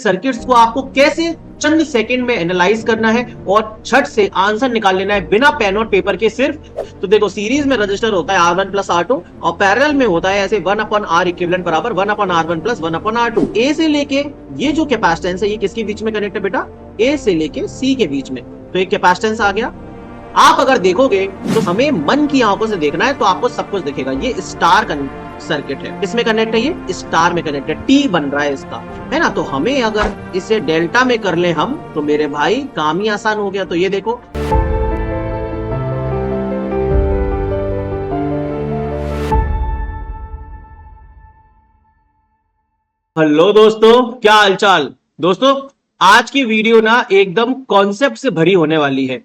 Circuits को आपको कैसे चंद सेकंड में एनालाइज करना है और झट से आंसर निकाल लेना है बिना पेन और पेपर के सिर्फ। तो देखो सीरीज में रजिस्टर होता है R1 प्लस R2 और पैरेलल में होता है ऐसे 1 अपॉन R इक्विवेलेंट बराबर 1 upon R1 plus 1 upon R2। ए से लेके ये जो कैपेसिटेंस है ये किसके बीच में कनेक्ट है बेटा? ए से लेके सी के बीच में। तो एक कैपेसिटेंस आ गया। आप अगर देखोगे तो हमें मन की आंखों से देखना है तो आपको सब कुछ दिखेगा। ये स्टार सर्किट है, किसमें कनेक्ट है? ये स्टार में कनेक्ट है, टी बन रहा है इसका, है ना। तो हमें अगर इसे डेल्टा में कर ले हम तो मेरे भाई काम ही आसान हो गया। तो ये देखो हेलो दोस्तों, क्या हालचाल दोस्तों। आज की वीडियो ना एकदम कॉन्सेप्ट से भरी होने वाली है।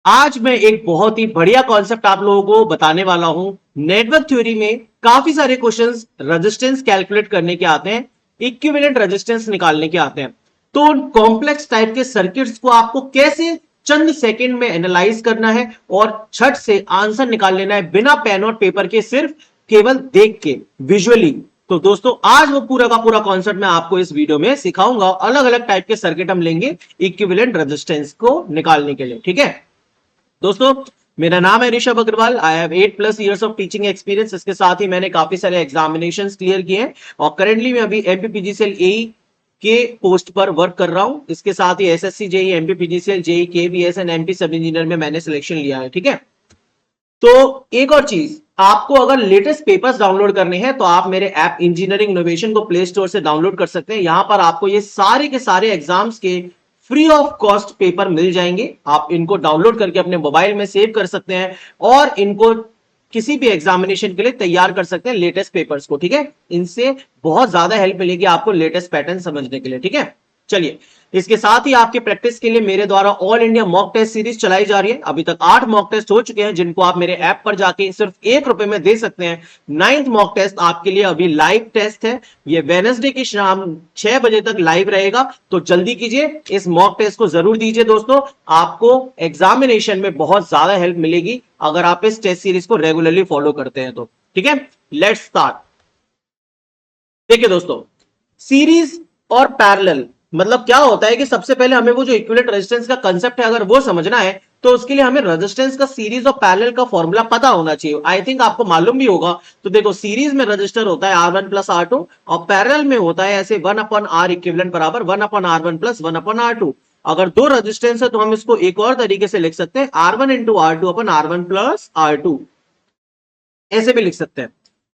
आज मैं एक बहुत ही बढ़िया कॉन्सेप्ट आप लोगों को बताने वाला हूं। नेटवर्क थ्योरी में काफी सारे क्वेश्चंस रेजिस्टेंस कैलकुलेट करने के आते हैं, इक्विवेलेंट रेजिस्टेंस निकालने के आते हैं। तो कॉम्प्लेक्स टाइप के सर्किट्स को आपको कैसे चंद सेकंड में एनालाइज करना है और झट से आंसर निकाल लेना है बिना पेन और पेपर के, सिर्फ केवल देख के विजुअली। तो दोस्तों आज वो पूरा का पूरा कॉन्सेप्ट मैं आपको इस वीडियो में सिखाऊंगा। अलग अलग टाइप के सर्किट हम लेंगे इक्विवेलेंट रेजिस्टेंस को निकालने के लिए, ठीक है दोस्तों। मेरा नाम है Rishabh Agrawal. I have 8+ years of teaching experience. इसके साथ ही मैंने काफी सारे एग्जामिनेशंस क्लियर किए हैं और करेंटली मैं अभी एमपीपीजीसीएल एई के पोस्ट पर वर्क कर रहा हूं। इसके साथ ही SSC JE, MPPGCL JE, KVS and MP sub engineer में मैंने सिलेक्शन लिया है, ठीक है। तो एक और चीज, आपको अगर लेटेस्ट पेपर्स डाउनलोड करने हैं तो आप मेरे ऐप इंजीनियरिंग इनोवेशन को प्ले स्टोर से डाउनलोड कर सकते हैं। यहां पर आपको ये सारे के सारे एग्जाम्स के फ्री ऑफ कॉस्ट पेपर मिल जाएंगे। आप इनको डाउनलोड करके अपने मोबाइल में सेव कर सकते हैं और इनको किसी भी एग्जामिनेशन के लिए तैयार कर सकते हैं, लेटेस्ट पेपर्स को, ठीक है। इनसे बहुत ज्यादा हेल्प मिलेगी आपको लेटेस्ट पैटर्न समझने के लिए, ठीक है। चलिए, इसके साथ ही आपके प्रैक्टिस के लिए मेरे द्वारा all India mock test series चलाई जा रही है। अभी तक 8 मॉक टेस्ट हो चुके हैं जिनको आप मेरे ऐप पर जाके सिर्फ ₹1 में दे सकते हैं। 9th मॉक टेस्ट आपके लिए अभी लाइव टेस्ट है। ये वेडनेसडे की शाम 6 बजे तक लाइव रहेगा, तो जल्दी कीजिए, इस मॉक टेस्ट को जरूर दीजिए दोस्तों। आपको एग्जामिनेशन में बहुत ज्यादा हेल्प मिलेगी अगर आप इस टेस्ट सीरीज को रेगुलरली फॉलो करते हैं तो, ठीक है। Let's start. देखिए दोस्तों, सीरीज और पैरेलल मतलब क्या होता है कि सबसे पहले हमें वो जो इक्विवेलेंट रेजिस्टेंस का कांसेप्ट है अगर वो समझना है तो उसके लिए हमें रेजिस्टेंस का सीरीज और पैरेलल का फॉर्मूला पता होना चाहिए। आई थिंक आपको मालूम भी होगा। तो देखो, सीरीज में रजिस्टर होता है R1 प्लस R2 और पैरेलल में होता है ऐसे 1 अपॉन R इक्विवेलेंट बराबर 1 upon R1 plus 1 upon R2। अगर दो रेजिस्टेंस है तो हम इसको एक और तरीके से लिख सकते हैं, R1 into R2 upon R1 plus R2, ऐसे भी लिख सकते हैं।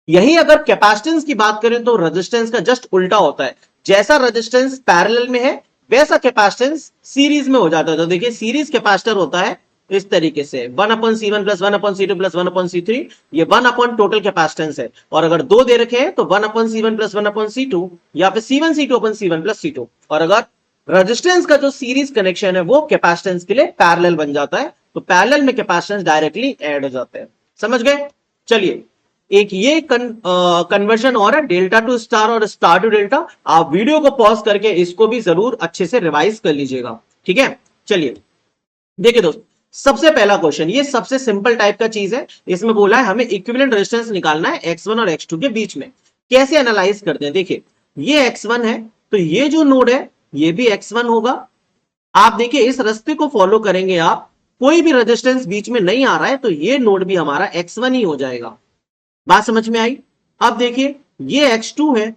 यही अगर कैपेसिटेंस की बात करें तो रेजिस्टेंस का जस्ट उल्टा होता है। जैसा रेजिस्टेंस पैरेलल में है वैसा कैपेसिटेंस सीरीज में हो जाता है। तो देखिए, सीरीज कैपेसिटर होता है इस तरीके से 1 upon C1 plus 1 upon C2 plus 1 upon C3। ये 1 अपॉन टोटल कैपेसिटेंस है। और अगर दो दे रखे हैं तो 1 upon C1 plus 1 upon C2 या फिर C1 C2 upon C1 plus C2। और अगर रेजिस्टेंस का जो सीरीज कनेक्शन है वो कैपेसिटेंस के लिए पैरेलल बन जाता है, तो पैरेलल में कैपेसिटेंस डायरेक्टली ऐड हो जाते हैं। समझ गए? चलिए, एक ये कन्वर्जन और है डेल्टा टू स्टार और स्टार टू डेल्टा। आप वीडियो को पॉज करके इसको भी जरूर अच्छे से रिवाइज कर लीजिएगा, ठीक है। चलिए देखिए दोस्तों, सबसे पहला क्वेश्चन, ये सबसे सिंपल टाइप का चीज है। इसमें बोला है हमें इक्विवेलेंट रेजिस्टेंस निकालना है X1 और X2 के बीच में। कैसे एनालाइज करते हैं? देखिए, ये X1 है तो ये जो नोड है ये भी X1 होगा। आप देखिए, इस रास्ते को फॉलो करेंगे आप, कोई भी रेजिस्टेंस बीच में नहीं आ रहा है तो ये नोड भी हमारा X1 ही हो जाएगा। बात समझ में आई? अब देखिए, ये X2 है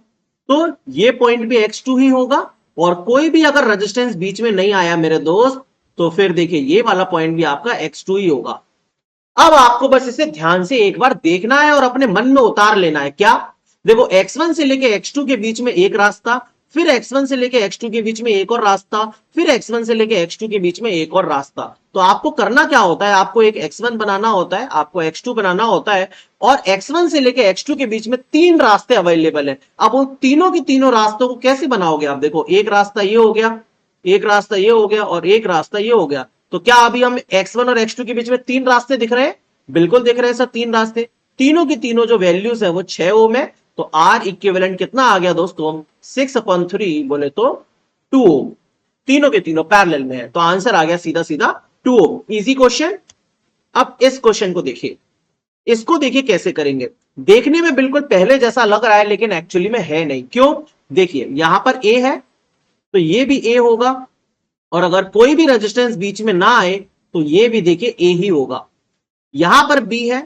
तो ये पॉइंट भी X2 ही होगा। और कोई भी अगर रेजिस्टेंस बीच में नहीं आया मेरे दोस्त तो फिर देखिए ये वाला पॉइंट भी आपका X2 ही होगा। अब आपको बस इसे ध्यान से एक बार देखना है और अपने मन में उतार लेना है। क्या? देखो, X1 से लेके X2 के बीच में एक रास्ता, फिर X1 से लेके X2 के बीच में एक और रास्ता, फिर X1 से लेके X2 के बीच में एक और रास्ता। तो आपको करना क्या होता है? आपको एक X1 बनाना होता है, आपको X2 बनाना होता है और X1 से लेके X2 के बीच में 3 रास्ते अवेलेबल है। अब उन तीनों की तीनों रास्तों को कैसे बनाओगे आप? देखो, एक रास्ता ये हो गया, एक रास्ता ये हो गया और एक रास्ता ये हो गया। तो क्या अभी हम X1 और X2 के बीच में 3 रास्ते दिख रहे हैं? बिल्कुल दिख रहे हैं सर, 3 रास्ते। तीनों की तीनों जो वैल्यूज है वो 6 ओम है। तो R इक्विवेलेंट कितना आ गया दोस्तों? 6/3 बोले तो 2 ओम। तीनों के तीनों पैरेलल में है तो आंसर आ गया सीधा सीधा 2 ओम। Easy question. अब इस क्वेश्चन को देखिए, इसको देखिए कैसे करेंगे। देखने में बिल्कुल पहले जैसा लग रहा है लेकिन एक्चुअली में है नहीं। क्यों? देखिए, यहां पर A है, तो ये भी ए होगा, और अगर कोई भी रेजिस्टेंस बीच में ना आए तो ये भी देखिए ए ही होगा। यहां पर बी है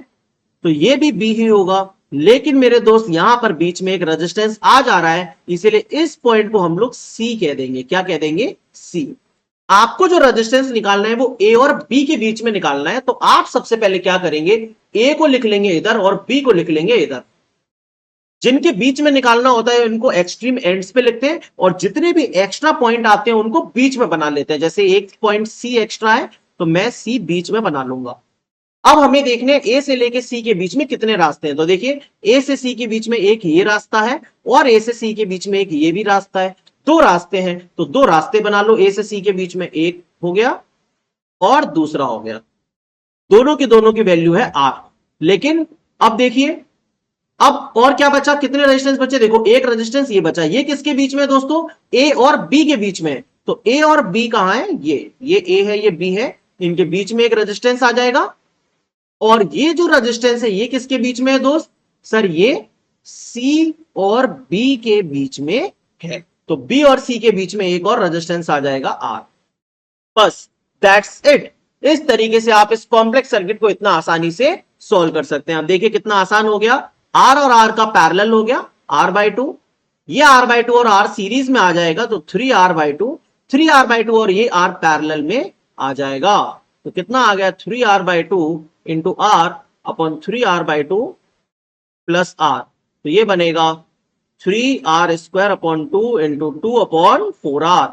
तो ये भी बी ही होगा, लेकिन मेरे दोस्त यहां पर बीच में एक रेजिस्टेंस आ जा रहा है, इसीलिए इस पॉइंट को हम लोग सी कह देंगे। क्या कह देंगे? सी। आपको जो रेजिस्टेंस निकालना है वो ए और बी के बीच में निकालना है, तो आप सबसे पहले क्या करेंगे, ए को लिख लेंगे इधर और बी को लिख लेंगे इधर। जिनके बीच में निकालना होता है उनको एक्सट्रीम एंड्स पे लिखते हैं, और जितने भी एक्स्ट्रा पॉइंट आते हैं उनको बीच में बना लेते हैं। जैसे एक पॉइंट सी एक्स्ट्रा है तो मैं सी बीच में बना लूंगा। अब हमें देखने हैं ए से लेके सी के बीच में कितने रास्ते हैं। तो देखिए, ए से सी के बीच में एक ये रास्ता है और ए से सी के बीच में एक ये भी रास्ता है। दो रास्ते हैं तो दो रास्ते बना लो। ए से सी के बीच में एक हो गया और दूसरा हो गया, दोनों की वैल्यू है आर। लेकिन अब देखिए, अब और क्या बचा, कितने रेजिस्टेंस बचे? देखो, एक रेजिस्टेंस ये बचा। ये किसके बीच में है दोस्तों? ए और बी के बीच में। तो ए और बी कहां है? ये ए है, ये बी है, इनके बीच में एक रेजिस्टेंस आ जाएगा। और ये जो रेजिस्टेंस है ये किसके बीच में है दोस्त? सर ये सी और बी के बीच में है, तो बी और सी के बीच में एक और रेजिस्टेंस आ जाएगा आर। बस, दैट्स इट। इस तरीके से आप इस कॉम्प्लेक्स सर्किट को इतना आसानी से सॉल्व कर सकते हैं। अब देखिए कितना आसान हो गया। आर और आर का पैरेलल हो गया r/2, ये r/2 और r सीरीज में आ जाएगा तो 3r/2, 3r/2 और ये r पैरेलल में आ जाएगा। तो कितना आ गया? 3r/2 into R upon 3r/2 plus R. तो ये बनेगा 3r² upon 2 into 2 upon 4r।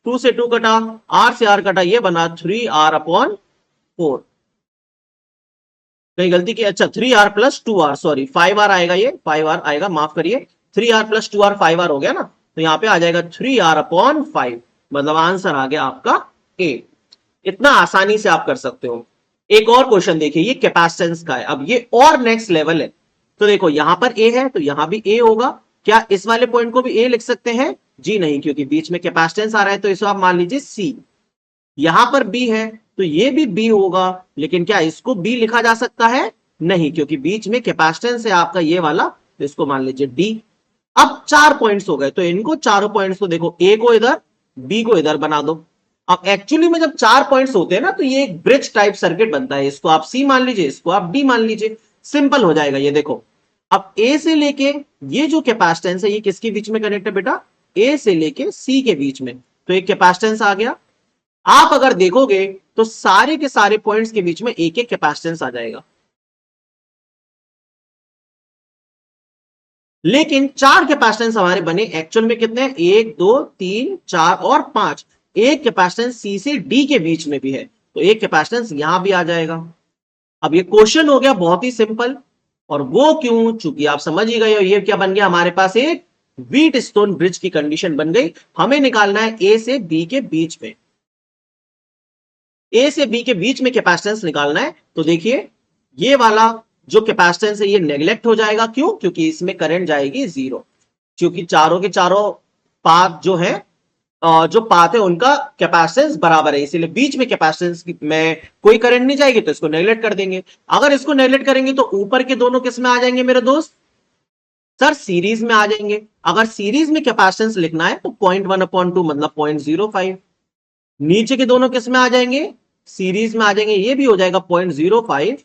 2 से 2 कटा, r से r कटा, ये बना 3r अपॉन 4। कहीं गलती की? अच्छा, 3r plus 2r, sorry 5r आएगा, ये 5r आएगा, माफ करिए। 3r प्लस 2r 5r हो गया ना, तो यहां पे आ जाएगा 3r अपॉन 5। मतलब आंसर आ गया आपका ए। इतना आसानी से आप कर सकते हो। एक और क्वेश्चन देखिए, ये कैपेसिटेंस का है। अब ये और नेक्स्ट लेवल है। तो देखो, यहां पर ए है तो यहां भी ए होगा। क्या इस वाले पॉइंट को भी ए लिख सकते हैं? जी नहीं, क्योंकि बीच में कैपेसिटेंस आ रहा है, तो इसको आप मान लीजिए सी। यहां पर बी है तो ये भी बी होगा, लेकिन क्या इसको बी लिखा जा सकता है? नहीं, क्योंकि बीच में कैपेसिटेंस है आपका ये वाला, तो इसको मान लीजिए डी। अब 4 पॉइंट्स हो गए, तो इनको चारों पॉइंट्स को देखो, ए को इधर, बी को इधर बना दो। अब एक्चुअली में जब 4 पॉइंट्स होते हैं ना, तो ये एक ब्रिज टाइप सर्किट बनता है। इसको आप सी मान लीजिए, इसको आप डी मान लीजिए, सिंपल हो जाएगा। ये देखो, अब ए से लेके ये जो कैपेसिटेंस है ये किसके बीच में कनेक्ट है बेटा? ए से लेके सी के बीच में। तो एक कैपेसिटेंस आ गया। आप अगर देखोगे तो सारे के सारे पॉइंट्स के बीच में एक एक कैपेसिटेंस आ जाएगा। लेकिन 4 कैपेसिटेंस हमारे बने, एक्चुअल में कितने हैं? 1 2 3 4 और 5। एक कैपेसिटेंस सी से डी के बीच में भी है, तो एक कैपेसिटेंस यहां भी आ जाएगा। अब ये क्वेश्चन हो गया बहुत ही सिंपल, और वो क्यों? चूंकि आप समझ ही गए हो, ये क्या बन गया हमारे पास? एक व्हीट स्टोन ब्रिज की कंडीशन बन गई। हमें निकालना है ए से बी के बीच में, ए से बी के बीच में कैपेसिटेंस निकालना है। तो देखिए, ये वाला जो कैपेसिटेंस है ये नेग्लेक्ट हो जाएगा। क्यों? क्योंकि इसमें करंट जाएगी 0, क्योंकि चारों के चारों पाथ जो है, जो पाथ है उनका कैपेसिटेंस बराबर है, इसीलिए बीच में कैपेसिटेंस में कोई करंट नहीं जाएगी, तो इसको नेग्लेक्ट कर देंगे। अगर इसको नेग्लेक्ट करेंगे तो ऊपर के दोनों किस में आ जाएंगे मेरे दोस्त? सर सीरीज में आ जाएंगे। अगर सीरीज में कैपेसिटेंस लिखना है तो 0.1/2 मतलब 0.05। नीचे के दोनों किस में आ जाएंगे? सीरीज में आ जाएंगे, ये भी हो जाएगा 0.05,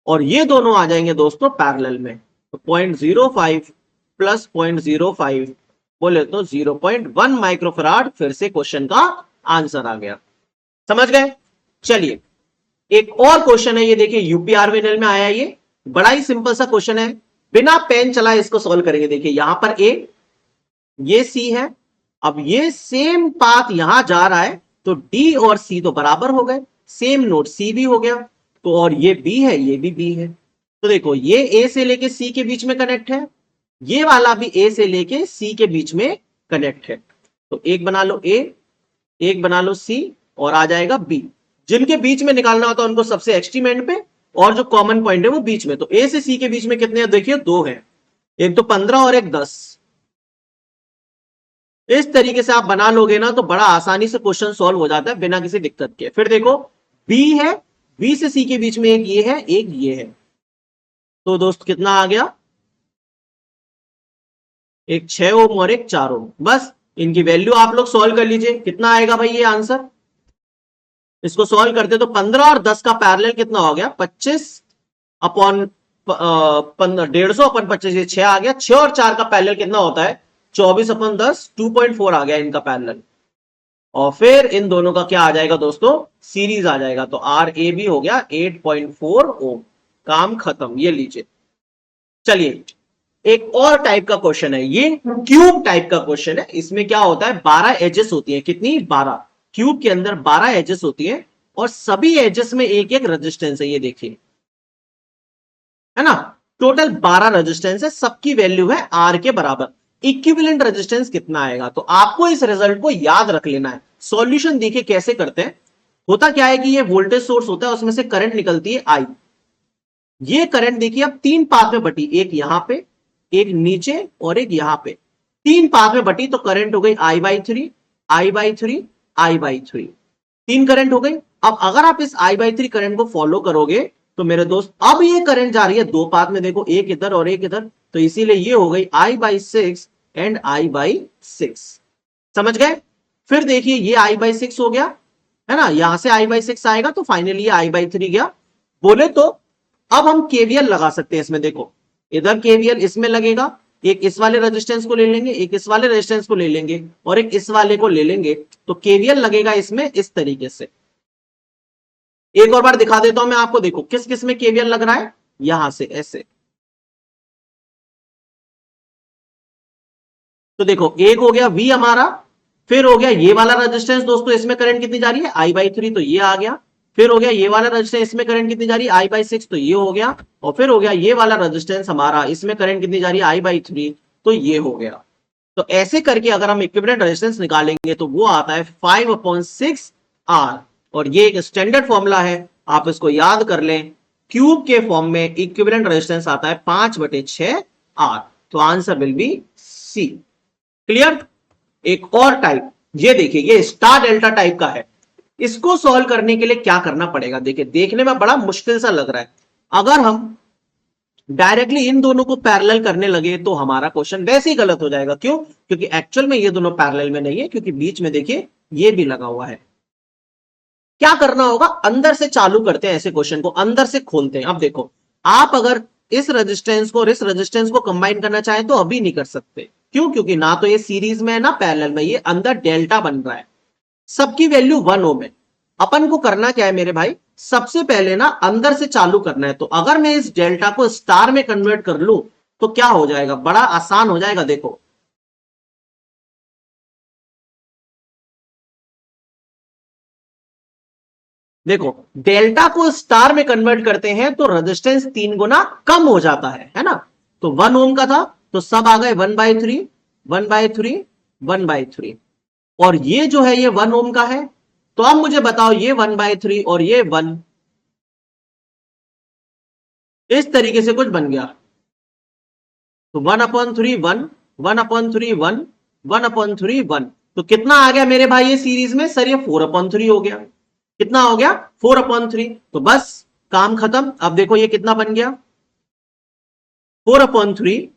और ये दोनों आ जाएंगे दोस्तों पैरेलल में। तो 0.05 प्लस 0.05 बोले तो 0.1 माइक्रोफराड। फिर से क्वेश्चन का आंसर आ गया। समझ गए? चलिए, एक और क्वेश्चन है, ये देखिए यूपीआरवीएनएल में आया। ये बड़ा ही सिंपल सा क्वेश्चन है, बिना पेन चलाए इसको सॉल्व करेंगे। देखिए यहां पर ए, ये सी है। अब ये सेम पाथ यहां जा रहा है, तो डी और सी तो बराबर हो गए, सेम नोड सी भी हो गया। तो और ये बी है, ये भी बी है। तो देखो, ये ए से लेके सी के बीच में कनेक्ट है, ये वाला भी ए से लेके सी के बीच में कनेक्ट है। तो एक बना लो ए, एक बना लो सी, और आ जाएगा बी। जिनके बीच में निकालना होता है उनको सबसे एक्सट्रीम एंड पे, और जो कॉमन पॉइंट है वो बीच में। तो ए से सी के बीच में कितने हैं? देखिए 2 है, एक तो 15 और एक 10। इस तरीके से आप बना लोगे ना तो बड़ा आसानी से क्वेश्चन सॉल्व हो जाता है बिना किसी दिक्कत के। फिर देखो, बी है, बी से सी के बीच में एक ये है, एक ये है। तो दोस्त कितना आ गया? एक 6 ओम और एक 4 ओम। बस, इनकी वैल्यू आप लोग सॉल्व कर लीजिए, कितना आएगा भाई ये आंसर। इसको सॉल्व करते तो 15 और 10 का पैरेलल कितना हो गया, 25 अपॉन 150 अपन 25, ये 6 आ गया। 6 और 4 का पैरेलल कितना होता है, 24 अपन 10, 2.4 आ गया इनका पैरेलल। और फिर इन दोनों का क्या आ जाएगा दोस्तों, सीरीज आ जाएगा। तो आर ए बी हो गया 8.4 ओम। काम खत्म, ये लीजिए। चलिए एक और टाइप का क्वेश्चन है, ये क्यूब टाइप का क्वेश्चन है। इसमें क्या होता है, 12 एजेस होती है, कितनी, 12। क्यूब के अंदर 12 एजेस होती है और सभी एजेस में एक एक रेजिस्टेंस है, ये देखिए, है ना। टोटल 12 रेजिस्टेंस है, सबकी वैल्यू है आर के बराबर। इक्विवेलेंट रेजिस्टेंस कितना आएगा, तो आपको इस रिजल्ट को याद रख लेना है। सॉल्यूशन देखिए कैसे करते हैं। होता क्या है कि ये वोल्टेज सोर्स होता है, उसमें से करंट निकलती है आई। ये करंट देखिए अब 3 पार्ट में बटी, एक यहां पे, एक नीचे और एक यहां पे। 3 पार्ट में बटी तो करंट हो गई I/3, I/3, I/3। 3 करंट हो गई। अब अगर आप इस I/3 करंट को फॉलो करोगे तो मेरे दोस्त अब ये करंट जा रही है 2 पाथ में, देखो एक इधर और एक इधर, तो इसीलिए ये हो गई I/6 एंड I/6। समझ गए। फिर देखिए ये I/6 हो गया, है ना, यहां से I/6 आएगा तो फाइनली ये I/3 गया। बोले तो अब हम केवीएल लगा सकते हैं इसमें, देखो इधर केवीएल इसमें लगेगा, एक इस वाले रेजिस्टेंस को ले लेंगे, एक इस वाले रेजिस्टेंस को ले लेंगे और एक इस वाले को ले लेंगे, तो केवीएल लगेगा इसमें इस तरीके से। एक और बार दिखा देता हूं मैं आपको, देखो किस किस में केवीएल लग रहा है, यहां से ऐसे। तो देखो एक हो गया V हमारा, फिर हो गया ये वाला रेजिस्टेंस दोस्तों, इसमें करंट कितनी जा रही है I/3, तो ये आ गया। फिर हो गया ये वाला रेजिस्टेंस, इसमें करंट कितनी जा रही है I/6, तो ये हो गया। और फिर हो गया ये वाला रेजिस्टेंस हमारा, इसमें करंट कितनी जा रही है I/3, तो ये हो गया। तो ऐसे करके अगर हम इक्विवेलेंट रेजिस्टेंस निकालेंगे तो वो आता है 5/6 R। और ये एक स्टैंडर्ड फॉर्मूला है, आप इसको याद कर लें। क्यूब के फॉर्म में इक्विवेलेंट रेजिस्टेंस आता है 5/6 R। तो answer will be C. Clear. एक और टाइप, ये देखिए ये स्टार डेल्टा टाइप का है। इसको सॉल्व करने के लिए क्या करना पड़ेगा, देखिए देखने में बड़ा मुश्किल सा लग रहा है। अगर हम डायरेक्टली इन दोनों को पैरेलल करने लगे तो हमारा क्वेश्चन वैसे ही गलत हो जाएगा। क्यों, क्योंकि एक्चुअल में ये दोनों पैरेलल में नहीं है, क्योंकि बीच में देखिए ये भी लगा हुआ है। क्या करना होगा, अंदर से चालू करते हैं ऐसे क्वेश्चन को, अंदर से खोलते हैं। अब देखो आप अगर इस रेजिस्टेंस को और इस रेजिस्टेंस को कंबाइन करना चाहें तो अभी नहीं कर सकते। क्यों, क्योंकि ना तो ये सीरीज में है ना पैरेलल में, ये अंदर डेल्टा बन रहा है, सबकी वैल्यू 1 ओम है। अपन को करना क्या है मेरे भाई, सबसे पहले ना अंदर से चालू करना है। तो अगर मैं इस डेल्टा को स्टार में कन्वर्ट कर लूं तो क्या हो जाएगा, बड़ा आसान हो जाएगा। देखो देखो डेल्टा को स्टार में कन्वर्ट करते हैं तो रेजिस्टेंस 3 गुना कम हो जाता है ना। तो 1 ओम का था तो सब आ गए 1/3, 1/3, 1/3। और ये जो है ये 1 ओम का है, तो अब मुझे बताओ ये 1/3 और ये 1, इस तरीके से कुछ बन गया। तो 1/3 1, 1/3 1, 1/3 1, तो कितना आ गया मेरे भाई ये सीरीज में, सर ये 4/3 हो गया। कितना हो गया, 4/3। तो बस काम खत्म। अब देखो ये कितना बन गया, 4/3,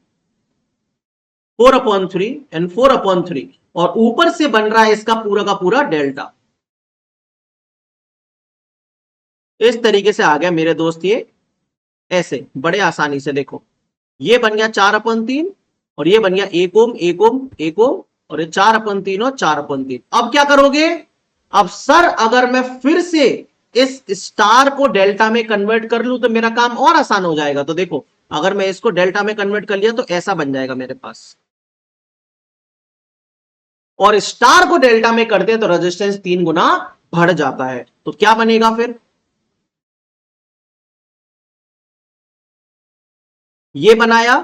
4/3 एंड 4/3, और ऊपर से बन रहा है इसका पूरा का पूरा डेल्टा। इस तरीके से आ गया मेरे दोस्त ये, ऐसे बड़े आसानी से। देखो ये बन गया 4/3 और ये बन गया 1 ओम, 1 ओम, 1 ओम, और ये 4/3 और 4/3। अब क्या करोगे, अब सर अगर मैं फिर से इस स्टार को डेल्टा में कन्वर्ट कर लूं तो मेरा काम और आसान हो जाएगा। तो देखो अगर मैं इसको डेल्टा में कन्वर्ट कर लिया तो ऐसा बन जाएगा मेरे पास, और स्टार को डेल्टा में करते तो रेजिस्टेंस 3 गुना बढ़ जाता है। तो क्या बनेगा फिर, ये बनाया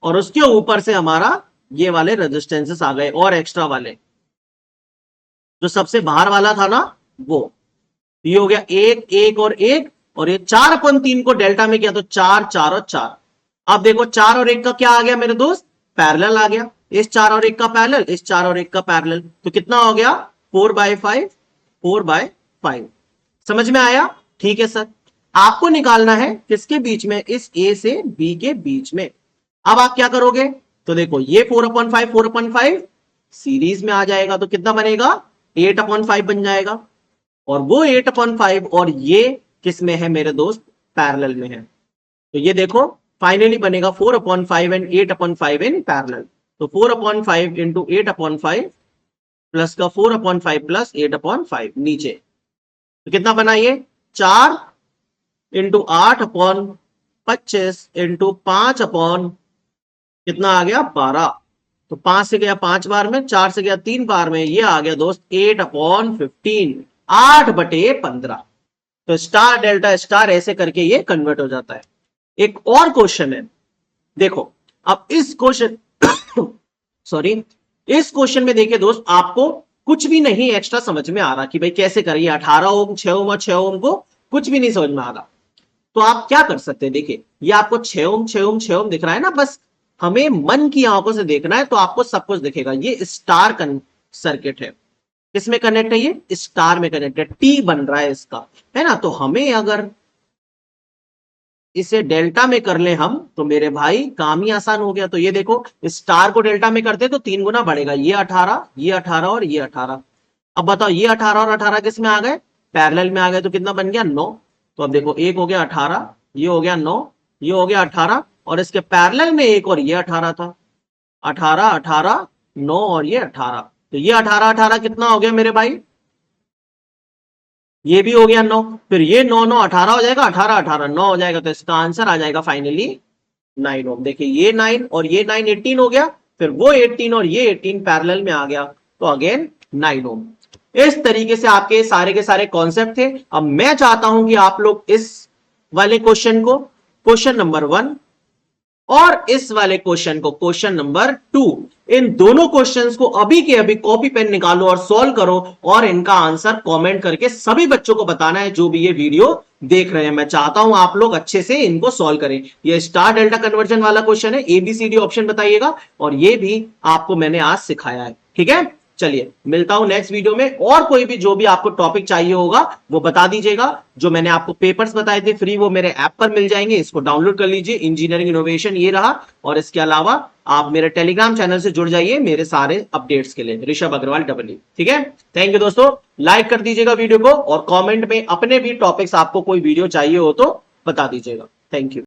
और उसके ऊपर से हमारा ये वाले रेजिस्टेंसेस आ गए और एक्स्ट्रा वाले, जो सबसे बाहर वाला था ना वो। ये हो गया 1 1 और 1, और ये 4/3 को डेल्टा में किया तो 4 4 और 4। अब देखो 4 और 1 का क्या आ गया मेरे दोस्त, पैरेलल आ गया। इस 4 और 1 का पैरेलल, इस 4 और 1 का पैरेलल, तो कितना हो गया 4/5, 4/5। समझ में आया, ठीक है सर। आपको निकालना है किसके बीच में, इस ए से बी के बीच में। अब आप क्या करोगे, तो देखो ये 4/5, 4/5, सीरीज में आ जाएगा तो कितना बनेगा, 8/5 बन जाएगा। और वो 8/5 और ये किस में है मेरे दोस्त, पैरेलल में है। तो ये देखो फाइनली बनेगा 4/5 एंड 8/5 इन पैरेलल। तो 4/5 इंटू 8/5 प्लस का 4/5 प्लस 8/5 नीचे, तो कितना बना ये, 4 इंटू 8/25 इंटू 5 अपॉन कितना आ गया, 12। तो 5 से गया 5 बार में, 4 से गया 3 बार में, ये आ गया दोस्त 8/15, 8/15। तो स्टार डेल्टा स्टार ऐसे करके ये कन्वर्ट हो जाता है। एक और क्वेश्चन है, देखो अब इस क्वेश्चन सॉरी, इस क्वेश्चन में देखिए दोस्त, आपको कुछ भी नहीं एक्स्ट्रा समझ में आ रहा कि भाई कैसे करिए, 18 ओम 6 ओम और 6 ओम को कुछ भी नहीं समझ में आ रहा। तो आप क्या कर सकते हैं, देखिए ये आपको 6 ओम 6 ओम 6 ओम दिख रहा है ना, बस हमें मन की आंखों से देखना है तो आपको सब कुछ दिखेगा। ये स्टार सर्किट है, किसमें कनेक्ट है, ये स्टार में कनेक्ट है, टी बन रहा है इसका, है ना। तो हमें अगर इसे डेल्टा में कर ले हम, तो मेरे भाई काम ही आसान हो गया। तो ये देखो स्टार को डेल्टा में करते तो 3 गुना बढ़ेगा, ये 18, ये 18 और ये 18। अब बताओ ये 18 और 18 किस में आ गए, पैरेलल में आ गए, तो कितना बन गया, 9। तो अब देखो एक हो गया 18, ये हो गया 9, ये हो गया 18, और इसके पैरेलल में एक और ये 18 था, 18 18 9 और ये 18। तो ये 18 18 कितना हो गया मेरे भाई, ये भी हो गया 9, फिर ये 9 9 18 हो जाएगा, 18 18 9 हो जाएगा। तो इसका आंसर आ जाएगा फाइनली 9 ओम। देखिए ये 9 और ये 9 18 हो गया, फिर वो 18 और ये 18 पैरेलल में आ गया, तो अगेन 9 ओम। इस तरीके से आपके सारे के सारे कॉन्सेप्ट थे। अब मैं चाहता हूं कि आप लोग इस वाले क्वेश्चन को, क्वेश्चन नंबर 1 और इस वाले क्वेश्चन को, क्वेश्चन नंबर 2, इन दोनों क्वेश्चंस को अभी के अभी कॉपी पेन निकालो और सॉल्व करो, और इनका आंसर कमेंट करके सभी बच्चों को बताना है जो भी ये वीडियो देख रहे हैं। मैं चाहता हूं आप लोग अच्छे से इनको सॉल्व करें। ये स्टार डेल्टा कन्वर्जन वाला क्वेश्चन है, ABCD ऑप्शन बताइएगा, और ये भी आपको मैंने आज सिखाया है, ठीक है। चलिए मिलता हूं नेक्स्ट वीडियो में, और कोई भी जो भी आपको टॉपिक चाहिए होगा वो बता दीजिएगा। जो मैंने आपको पेपर्स बताए थे फ्री, वो मेरे ऐप पर मिल जाएंगे, इसको डाउनलोड कर लीजिए, इंजीनियरिंग इनोवेशन ये रहा। और इसके अलावा आप मेरे टेलीग्राम चैनल से जुड़ जाइए मेरे सारे अपडेट्स के लिए, ऋषभ अग्रवाल डबल, ठीक है। थैंक यू दोस्तों, लाइक कर दीजिएगा वीडियो को, और कॉमेंट में अपने भी टॉपिक्स आपको कोई वीडियो चाहिए हो तो बता दीजिएगा। Thank you.